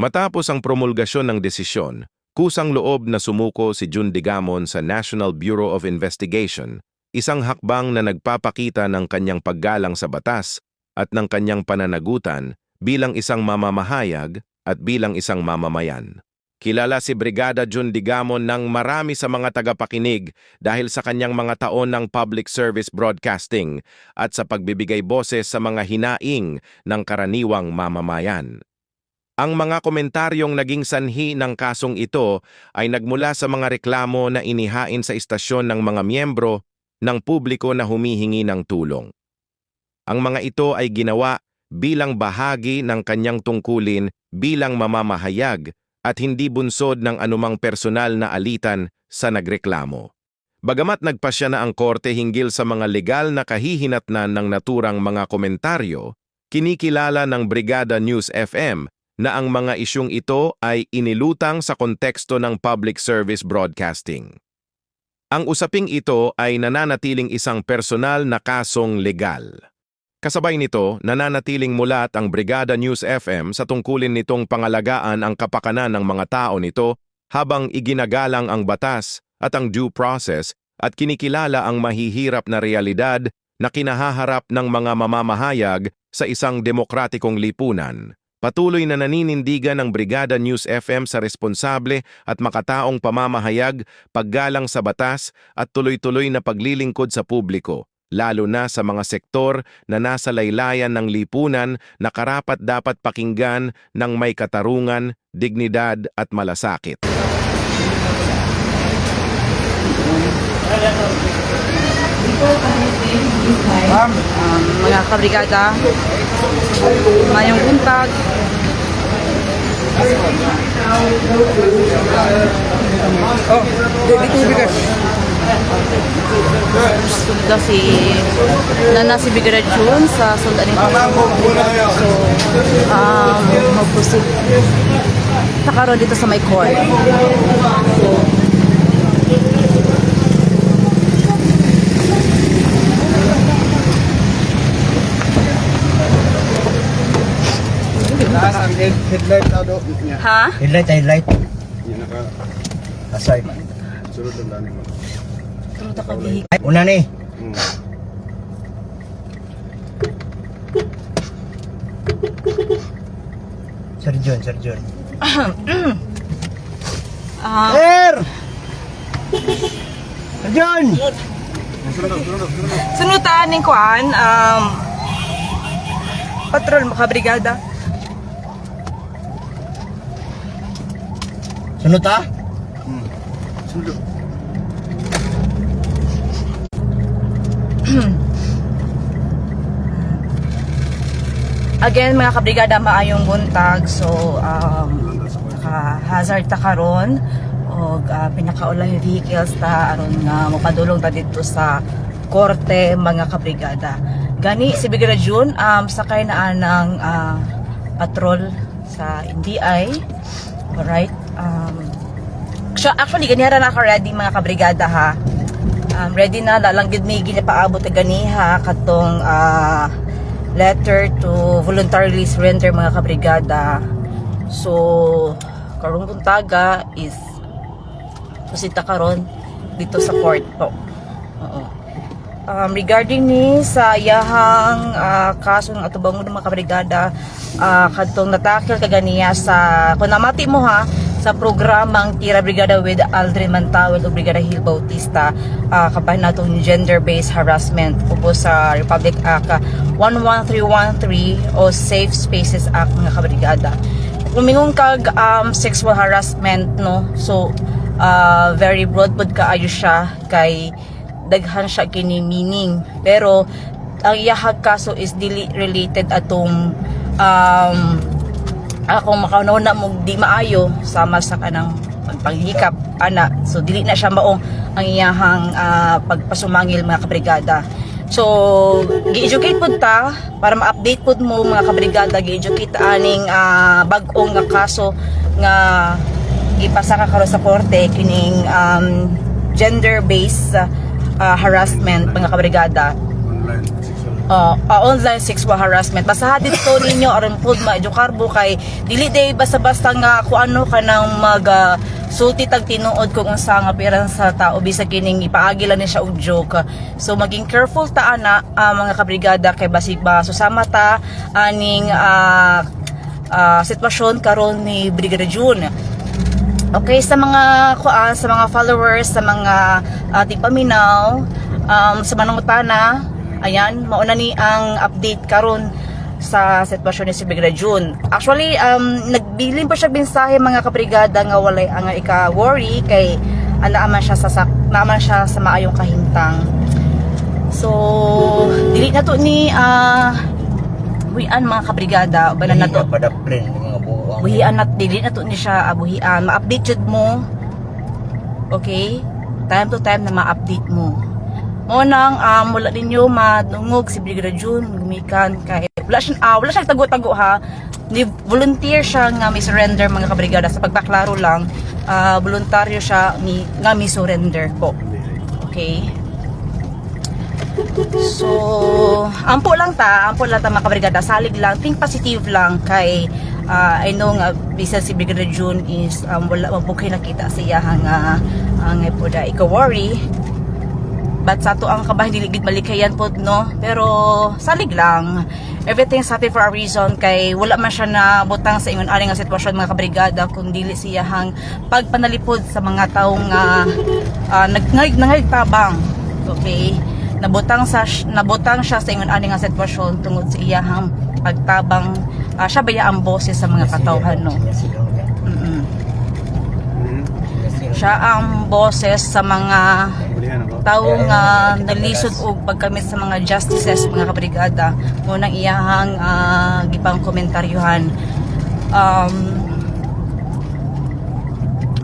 Matapos ang promulgasyon ng desisyon, kusang loob na sumuko si Jun Digamon sa National Bureau of Investigation, isang hakbang na nagpapakita ng kanyang paggalang sa batas at ng kanyang pananagutan bilang isang mamamahayag at bilang isang mamamayan. Kilala si Brigada Jun Digamon ng marami sa mga tagapakinig dahil sa kanyang mga taon ng public service broadcasting at sa pagbibigay boses sa mga hinaing ng karaniwang mamamayan. Ang mga komentaryong naging sanhi ng kasong ito ay nagmula sa mga reklamo na inihain sa istasyon ng mga miyembro ng publiko na humihingi ng tulong. Ang mga ito ay ginawa bilang bahagi ng kanyang tungkulin bilang mamamahayag at hindi bunsod ng anumang personal na alitan sa nagreklamo. Bagamat nagpasya na ang korte hinggil sa mga legal na kahihinatnan ng naturang mga komentaryo, kinikilala ng Brigada News FM na ang mga isyung ito ay inilutang sa konteksto ng public service broadcasting. Ang usaping ito ay nananatiling isang personal na kasong legal. Kasabay nito, nananatiling mulat ang Brigada News FM sa tungkulin nitong pangalagaan ang kapakanan ng mga tao nito habang iginagalang ang batas at ang due process at kinikilala ang mahihirap na realidad na kinahaharap ng mga mamamahayag sa isang demokratikong lipunan. Patuloy na naninindigan ng Brigada News FM sa responsable at makataong pamamahayag, paggalang sa batas at tuloy-tuloy na paglilingkod sa publiko, lalo na sa mga sektor na nasa laylayan ng lipunan na karapat-dapat pakinggan ng may katarungan, dignidad at malasakit. Mga kabrigada, mayong buntag. Sunod si Nana si Brigada Jun sa sundan nito. So, mag-proceed. Takaro dito sa may court. Headlight daw niya. Ha? Headlight. Yan naka Asay. sunod ang dani mo. Tulad ka bihik. Una ni. Sir John. Sir! Sir John! Sunutan ning kuan, patrol makabrigada. Sunod ta? Sunod. Again, mga kabrigada, maayong buntag. So, hazard ta karon og pinakaulahing vehicles ta aron nga mapadulong ta dito sa korte, mga kabrigada. Gani si Brigada Jun sakay na ng patrol sa NBI. Alright. Actually, ganihara na ako ready, mga kabrigada, ha. Ready na, lalanggid may ginapaabot na ganiha katong letter to voluntarily surrender, mga kabrigada. So, karong buntaga is pusita karon dito sa court po. Regarding ni sa iyahang kaso ng atubangon ng mga kabrigada, kadtong natakil kaganiya sa kung namati mo, ha, sa programang Tira Brigada with Aldrin Mantawid o Brigada Hill Bautista, kabahin natong gender-based harassment po sa Republic Act 11313 o Safe Spaces Act, mga kabrigada. Lumingong kag sexual harassment, no, so very broad pod kaayo siya, kay daghan siya kini meaning, pero ang iyahag kaso is dili related atong akong makaunaw na mo di maayo sama sa kanang pagpanghikap ana, so dili na siya maong ang iyahang pagpasumangil, mga kabrigada. So gi-educate pud ta para ma-update pud mo, mga kabrigada, gi-educate aning bag-ong nga kaso nga ipasa ka karon sa korte, kining gender based harassment, mga kabrigada. Online sexual online sexual harassment. Basta hadid to ninyo aron pud ma-edukarbo kay dili day basta-basta nga kung ano kanang mag sulti tag tinuod kung unsa nga piran sa tao bisag kining ipaagi lang ni siya og joke. So maging careful ta ana mga kabrigada kay basig ba susama ta aning sitwasyon karon ni Brigadier June. Okay, sa mga followers, sa mga tigpaminaw, sa manungutana, ayan, mauna ni ang update karon sa sitwasyon ni si Brigadier June. Actually, nagbilin pa siya mensahe mga kabrigada nga walay ang ika-worry kay naaman siya sa maayong kahimtang. So, dili na to ni buhian mga kabrigada, bala na to. Padaplin mga buwang. Buhian na dili na to ni siya buhian. Ma-update jud mo. Okay? Time to time na ma-update mo. Mo nang wala ninyo madungog si Brigadier June gumikan kay wala siya tago-tago ha. Ni volunteer siya nga mi-surrender mga kabrigada sa pagpaklaro lang. Voluntaryo siya nga mi-surrender po. Okay? So, ampo lang ta mga kabrigada, salig lang, think positive lang kay I know nga bisa si Brigadier June is wala mabukay nakita siya nga ang ipoda ika-worry. But sa to ang kabahin diligid malikayan po no, pero salig lang. Everything's happy for a reason kay wala man siya na butang sa ingon ani nga sitwasyon mga kabrigada kung dili siya hang pagpanalipod sa mga taong nangayig tabang. Okay? Nabutang siya sa ingon ani nga sitwasyon tungod sa iyahang pagtabang siya baya ang boses sa mga katawhan no. Siya ang boses sa mga taong nalisod og pagkamit sa mga justices mga kabrigada mo nang iyahang gipang komentaryuhan.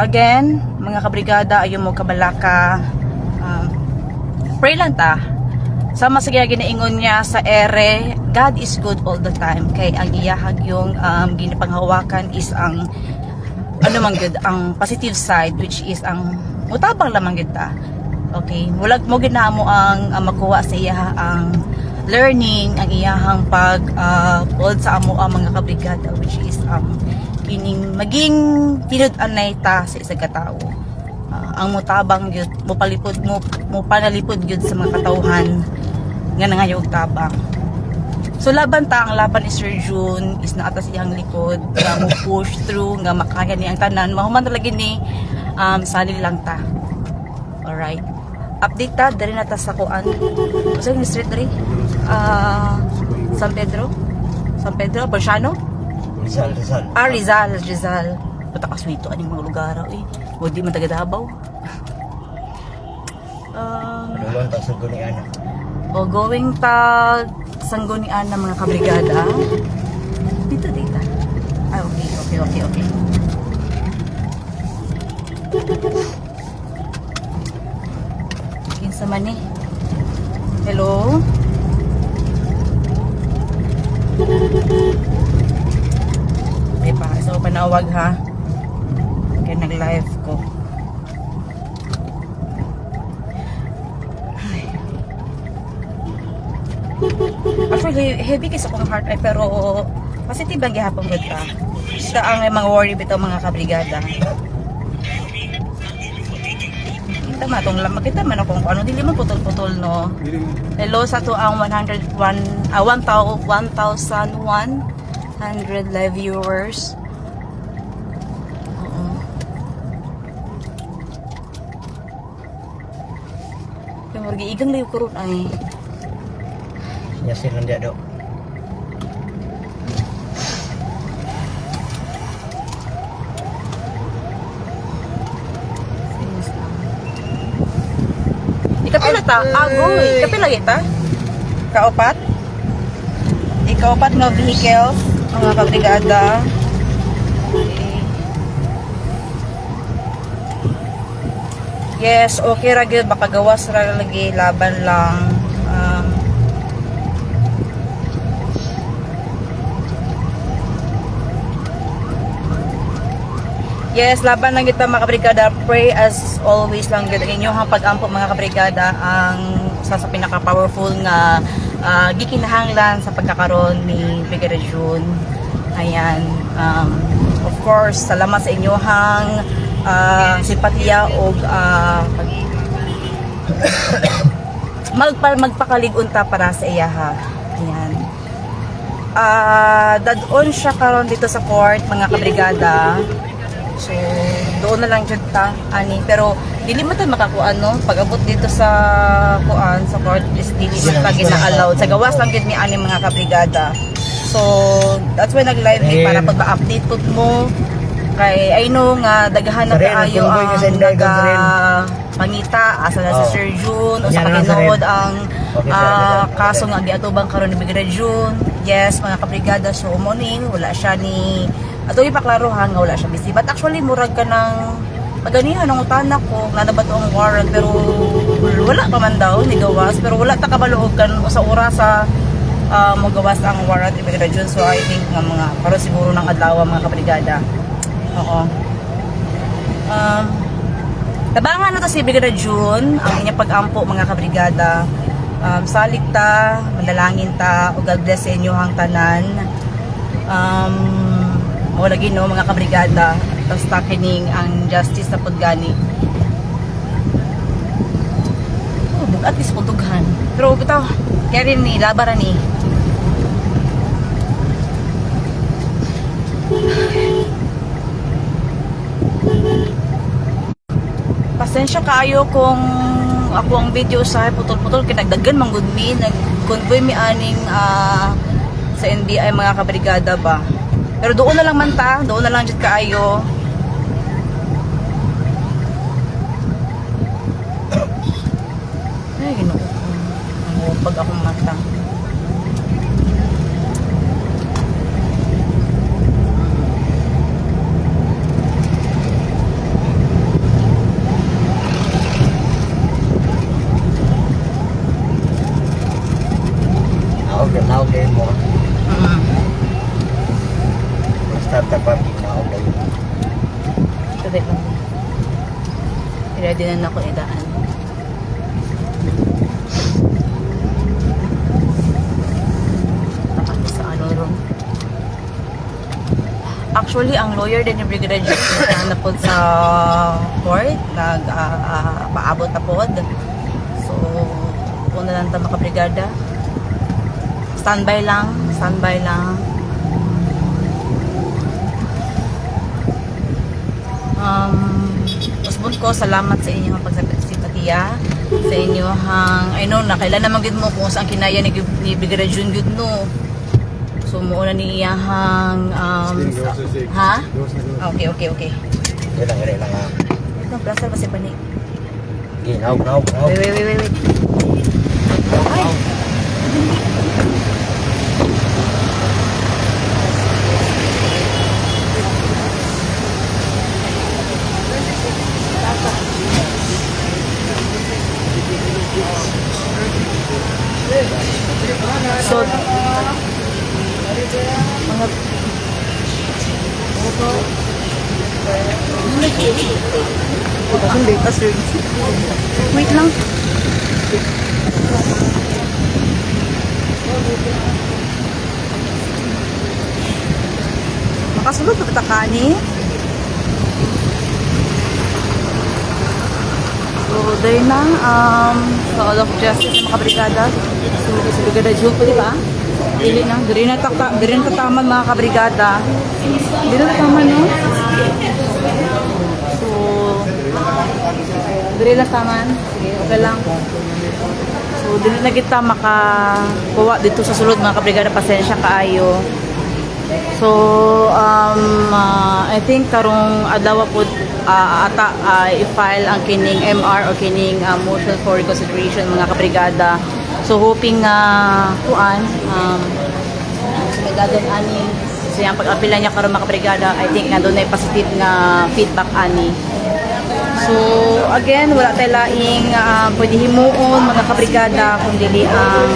Again mga kabrigada ayo mo kabalaka, pray lang ta. Sama sa ginaingon niya sa ere, God is good all the time. Kay ang iyahag yung ginapanghawakan is ang ano man good, ang positive side which is ang mutabang lamang gid ta. Okay, mulag mo ginamo ang makuha sa iya ang learning, ang iyahang pag build sa amo ang mga kabrigada which is kining maging tinud-anay ta sa isang katao. Ang mutabang gyud mo panalipod gyud sa mga katawhan nga nangayog tabang. So laban ta, ang laban ni Sir June is naata sa iyang likod nga mo push through nga makaya ni ang tanan mahuman talaga ni salig lang ta. Alright, update ta dali na ta sa kuan sa ni street dali San Pedro Bersiano Rizal puta kaswito aning mga lugar o di man taga Davao. Ano ta sa Guniana? O going tag Sanggunian ng mga kabrigada. Dito. Okay. Kinsa man eh. Hello? May pa, isa ko panawag ha. Kaya nag-live ko. Actually, heavy kasi akong heart ay pero positive ang gihapon gud ka. Sa ang mga worry bitaw mga kabrigada. Kita man akong ano dili man putol-putol no. Hello sa to ang 1,100 live viewers. Kaya margiigang liw ko ron ay Yasin lang dia dok. Ikapila ta? Agoy. Kapila kita? Kaopat? Ikaopat nga vehicles, mga kabrigada. Okay. Yes, okay ra gyud makagawas ra lagi laban lang. Yes, laban lang kita mga kabrigada. Pray as always lang gud ang inyong pag-ampo mga kabrigada ang sa pinaka-powerful nga gikinahanglan sa pagkakaroon ni Brigadier June. Ayan, of course, salamat sa inyohang simpatiya o magpakaligunta para sa iyaha. Ayan. Dadon siya karon dito sa court, mga kabrigada. So, doon na lang dyan ta, ani. Pero, dili mo tayo makakuan, no? Pag-abot dito sa kuan, sa court, is dili mo tayo na-allowed. Sa gawas lang dyan ni ani mga kabrigada. So, that's why nag-live ni para pag ma-update ko mo. Kay, I know nga, dagahan na kaayo ang pangita, asa na si Sir June, o sa kakinood ang kaso nga giatubang karon ni Brigadier June. Yes, mga kabrigada, so morning, wala siya ni ato ipaklarohan nga wala siya busy. But actually, murag ka ng paganihan ng utana ko, nanabato ang warrant, pero wala pa man daw ni gawas, pero wala ta kabaluog kan sa orasa magawas ang warrant ni Brigadier June. So I think nga mga karon siguro ng adlaw mga kabrigada. Oo. Tabangan na to si Brigadier June, ang inyong pag-ampo mga kabrigada. Salig ta, manalangin ta, o God bless sa inyo hang tanan. Wala gino mga kabrigada, basta kining ang justice na paggani. Bugat is kutughan. Pero bitaw, kaya rin ni, labaran ni. Pasensya kaayo kung ako ang video sa putol-putol kinagdagan manggod mi nag-convoy mi aning sa NBI mga kabrigada ba. Pero doon na lang man ta, doon na lang jud kaayo. Ay, ginoo. Ang pag akong mata. Okay mo. Start up ang okay. Sabi ko. Ready na ako idaan. Tapos sa ano ron. Actually, ang lawyer din ni Brigadier June na po sa court, paabot na po. So, una lang ta makabrigada. Standby lang, standby lang. Usbon ko, salamat sa inyong pagsipatiya, sa inyong, I know, nakailan naman gud mo kung saan kinaya ni Brigadier June gud no. So, muuna ni iyahang, ha? Okay. Gila lang ha. Ito, plaster ba si Bani? Ginaw. Wait. Ay! So, wait lang. Makasulod pa patakani. So, dahil na, sa All of Justice ng mga kabrigada, so, Brigadier June po, di ba? Dili na, dili na tataman mga kabrigada. Dili na tataman, no? So, dili na taman. Sige, okay lang. So, dili na kita makakuha dito sa sulod mga kabrigada, pasensya kaayo. So, I think karong adlaw po i-file ang kining MR o kining motion for reconsideration mga kabrigada. So, hoping kuan may dagan ani so yung pag-apila niya karong mga kabrigada, I think na doon ay positive nga feedback ani. So, again, wala tayo laing pwede himuon mga kabrigada kundi ang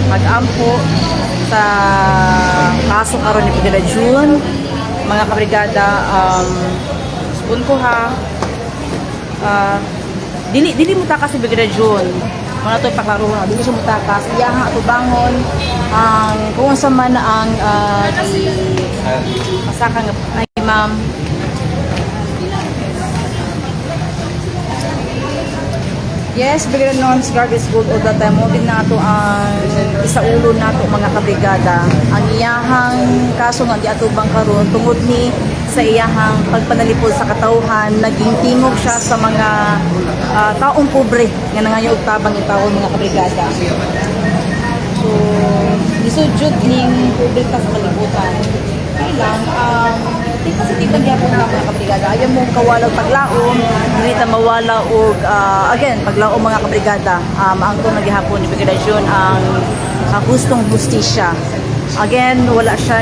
mag-ampo sa kaso karon ni Brigadier June mga kabrigada. Subon ko ha, dili mo ta kasi Brigadier June Muna ito paklaro na, di siya mutakas. Iyaha ito bangon, ang kung sa man ang masakang na imam. Yes, bigyan noon si God is good all the time. Mo din nato ang isaulo nato mga kabrigada. Ang iyahang kaso nga di atubang karon tungod ni sa iyahang pagpanalipod sa katawhan, naging tingog siya sa mga taong pobre nga nangayo og tabang yung taon mga kabrigada. So, isudyod ning pobre ka sa kalibutan. Kailang di positiban gyapon na mga kabrigada. Ayaw mo kawalaw paglaom, dili ta mawala og again paglaom mga kabrigada. Maangkon na gihapon ni Brigada ang hustong hustisya. Again, wala siya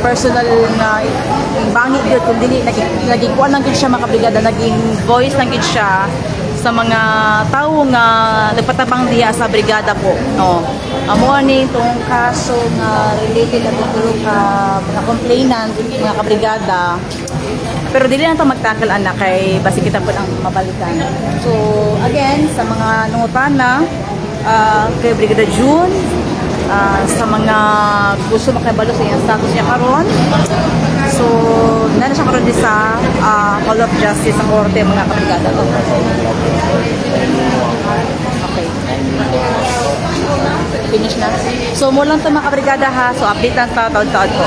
personal na bangit yun kung dili naging kuan lang gid siya mga kabrigada, naging voice lang gid siya sa mga tao nga nagpatabang diya sa brigada po. No. Amo ni itong kaso nga related na tulo ka mga complainant mga kabrigada. Pero dili lang ito magtakal anak kay basi kita po ang mabalikan. So again sa mga nungutana kay Brigada June, sa mga gusto makibalo sa iyang status niya karon. So, nana siya karon sa Hall of Justice sa korte mga kabrigada. Okay. Finish na. So, mo lang ito mga kabrigada ha. So, update lang taon-taon ko.